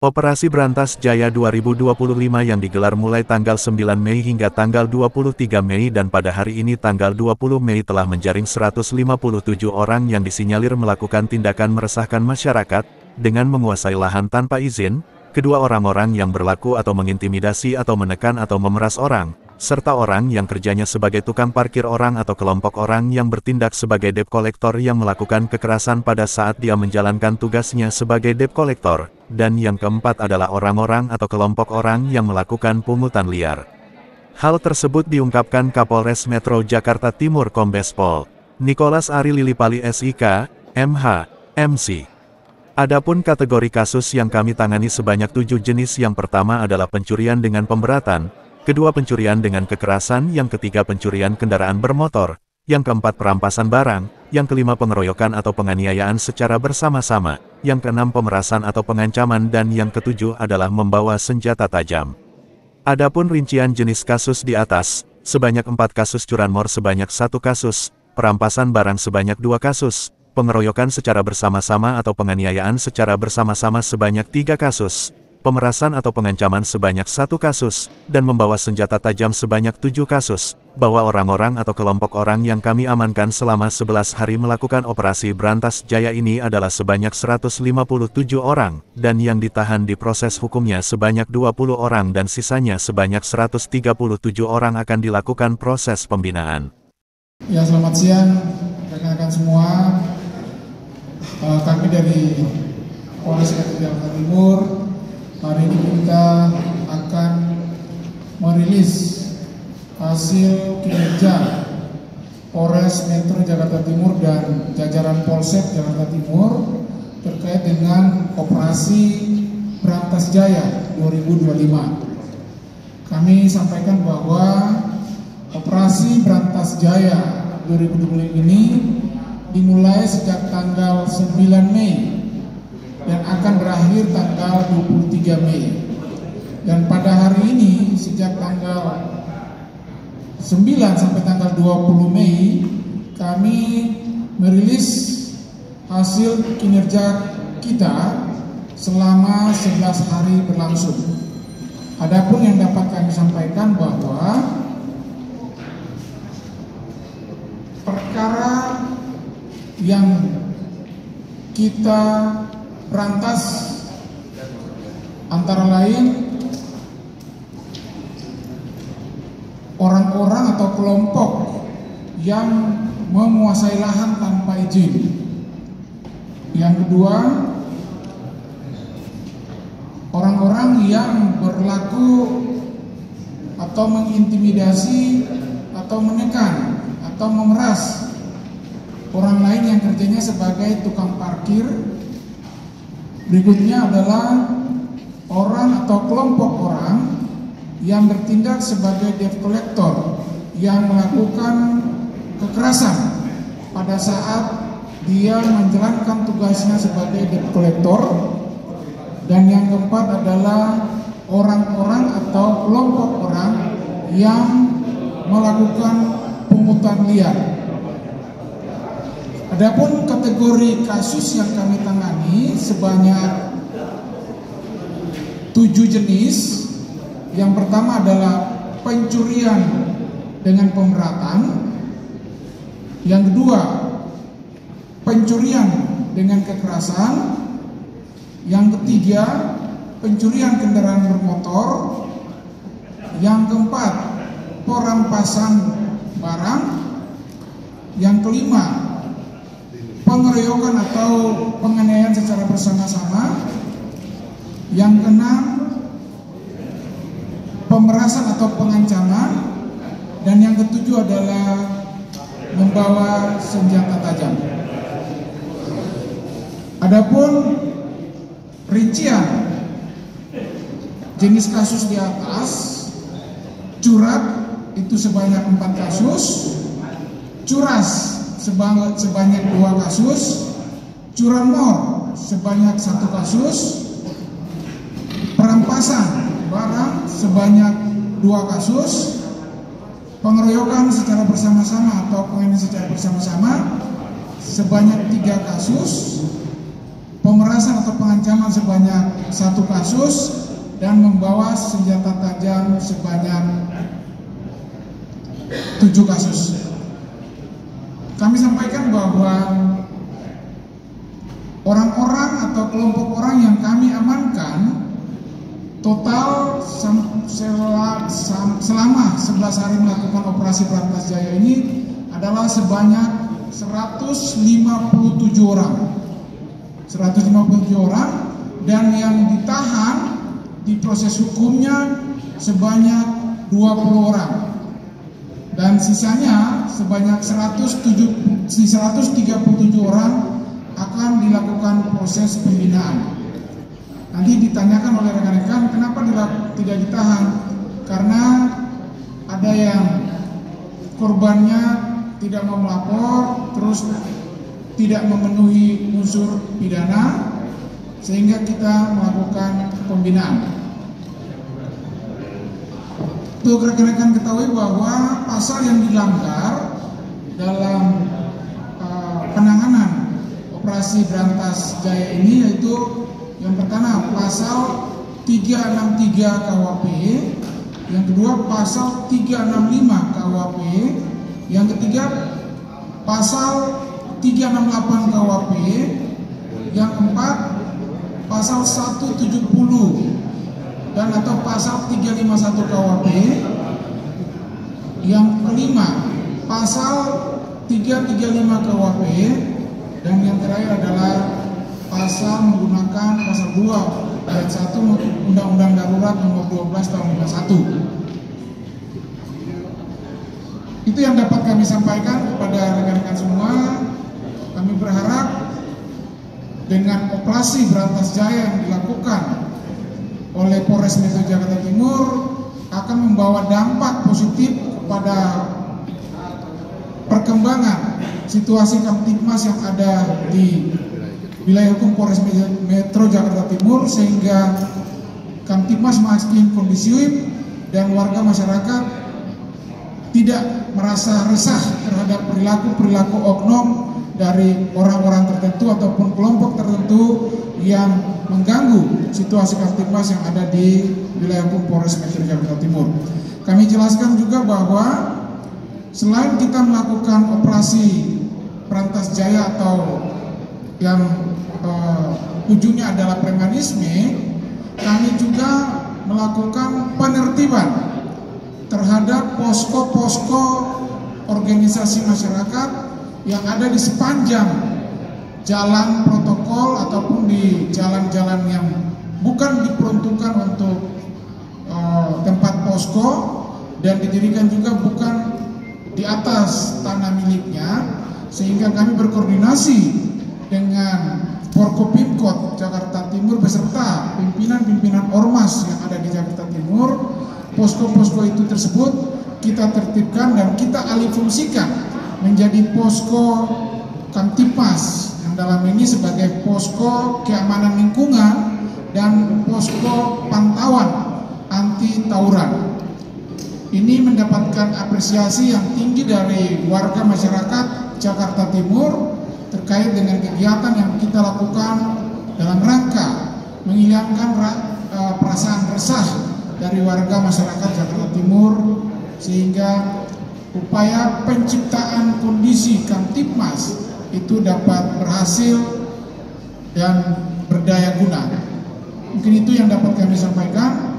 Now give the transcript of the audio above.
Operasi Brantas Jaya 2025 yang digelar mulai tanggal 9 Mei hingga tanggal 23 Mei dan pada hari ini tanggal 20 Mei telah menjaring 157 orang yang disinyalir melakukan tindakan meresahkan masyarakat, dengan menguasai lahan tanpa izin, kedua orang-orang yang berlaku atau mengintimidasi atau menekan atau memeras orang, serta orang yang kerjanya sebagai tukang parkir orang atau kelompok orang yang bertindak sebagai debt collector yang melakukan kekerasan pada saat dia menjalankan tugasnya sebagai debt collector, dan yang keempat adalah orang-orang atau kelompok orang yang melakukan pungutan liar. Hal tersebut diungkapkan Kapolres Metro Jakarta Timur Kombes Pol Nicholas Ari Lilipali SIK, MH, MC. Adapun kategori kasus yang kami tangani sebanyak 7 jenis. Yang pertama adalah pencurian dengan pemberatan, kedua pencurian dengan kekerasan, yang ketiga pencurian kendaraan bermotor, yang keempat perampasan barang, yang kelima pengeroyokan atau penganiayaan secara bersama-sama, yang keenam pemerasan atau pengancaman, dan yang ketujuh adalah membawa senjata tajam. Adapun rincian jenis kasus di atas, sebanyak 4 kasus curanmor sebanyak 1 kasus, perampasan barang sebanyak 2 kasus, pengeroyokan secara bersama-sama atau penganiayaan secara bersama-sama sebanyak 3 kasus, pemerasan atau pengancaman sebanyak 1 kasus, dan membawa senjata tajam sebanyak 7 kasus, bahwa orang-orang atau kelompok orang yang kami amankan selama 11 hari melakukan operasi Brantas Jaya ini adalah sebanyak 157 orang, dan yang ditahan di proses hukumnya sebanyak 20 orang dan sisanya sebanyak 137 orang akan dilakukan proses pembinaan. Ya, selamat siang rekan-rekan semua. Kami dari Polres Metro Jakarta Timur hari ini kita akan merilis hasil kinerja Polres Metro Jakarta Timur dan jajaran Polsek Jakarta Timur terkait dengan operasi Brantas Jaya 2025. Kami sampaikan bahwa operasi Brantas Jaya 2025 ini dimulai sejak tanggal 9 Mei dan akan berakhir tanggal 23 Mei. Dan pada hari ini sejak tanggal 9 sampai tanggal 20 Mei kami merilis hasil kinerja kita selama 11 hari berlangsung. Adapun yang dapat kami sampaikan bahwa perkara yang kita berantas antara lain orang-orang atau kelompok yang menguasai lahan tanpa izin. Yang kedua, orang-orang yang berlaku atau mengintimidasi atau menekan atau memeras orang lain yang kerjanya sebagai tukang parkir. Berikutnya adalah orang atau kelompok orang yang bertindak sebagai debt collector yang melakukan kekerasan pada saat dia menjalankan tugasnya sebagai debt collector. Dan yang keempat adalah orang-orang atau kelompok orang yang melakukan pungutan liar. Adapun kategori kasus yang kami tangani sebanyak 7 jenis. Yang pertama adalah pencurian dengan pemberatan. Yang kedua, pencurian dengan kekerasan. Yang ketiga, pencurian kendaraan bermotor. Yang keempat, perampasan barang. Yang kelima, pengeroyokan atau penganiayaan secara bersama-sama. Yang keenam, pemerasan atau pengancaman. Dan yang ketujuh adalah membawa senjata tajam. Adapun rincian jenis kasus di atas, curat itu sebanyak 4 kasus, curas sebanyak 2 kasus, curanmor sebanyak 1 kasus, perampasan barang sebanyak 2 kasus, pengeroyokan secara bersama-sama atau penganiayaan secara bersama-sama sebanyak 3 kasus, pemerasan atau pengancaman sebanyak 1 kasus dan membawa senjata tajam sebanyak 7 kasus. Kami sampaikan bahwa orang-orang atau kelompok orang yang kami amankan total selama 11 hari melakukan operasi Berantas Jaya ini adalah sebanyak 157 orang. 157 orang, dan yang ditahan di proses hukumnya sebanyak 20 orang. Dan sisanya sebanyak 137 orang akan dilakukan proses pembinaan. Nanti ditanyakan oleh rekan-rekan kenapa tidak ditahan, karena ada yang korbannya tidak mau melapor, terus tidak memenuhi unsur pidana, sehingga kita melakukan pembinaan. Untuk rekan-rekan ketahui bahwa pasal yang dilanggar dalam penanganan operasi Berantas Jaya ini yaitu yang pertama pasal 363 KUHP, yang kedua pasal 365 KUHP, yang ketiga pasal 368 KUHP, yang keempat pasal 170 dan atau pasal 351 KUHP, yang kelima pasal 335 KUHP, dan yang terakhir adalah pasal menggunakan pasal 2 ayat 1 Undang-Undang Darurat nomor 12 tahun 51. Itu yang dapat kami sampaikan kepada rekan-rekan semua. Kami berharap dengan operasi Berantas Jaya yang dilakukan oleh Polres Metro Jakarta Timur akan membawa dampak positif kepada perkembangan situasi Kamtibmas yang ada di wilayah hukum Polres Metro Jakarta Timur, sehingga Kamtibmas makin kondusif dan warga masyarakat tidak merasa resah terhadap perilaku oknum dari orang-orang tertentu ataupun kelompok tertentu yang mengganggu situasi Kamtibmas yang ada di wilayah hukum Polres Metro Jakarta Timur. Kami jelaskan juga bahwa selain kita melakukan operasi Berantas Jaya atau yang ujungnya adalah premanisme, kami juga melakukan penertiban terhadap posko-posko organisasi masyarakat yang ada di sepanjang jalan protokol ataupun di jalan-jalan yang bukan diperuntukkan untuk tempat posko, dan didirikan juga bukan di atas tanah miliknya, sehingga kami berkoordinasi dengan Forkopimkot Jakarta Timur beserta pimpinan-pimpinan ormas yang ada di Jakarta Timur. Posko-posko itu tersebut kita tertibkan dan kita alihfungsikan menjadi posko Kamtibmas, yang dalam ini sebagai posko keamanan lingkungan dan posko pantauan anti tawuran. Ini mendapatkan apresiasi yang tinggi dari warga masyarakat Jakarta Timur terkait dengan kegiatan yang kita lakukan dalam rangka menghilangkan perasaan resah dari warga masyarakat Jakarta Timur, sehingga upaya penciptaan kondisi Kamtibmas itu dapat berhasil dan berdaya guna. Mungkin itu yang dapat kami sampaikan.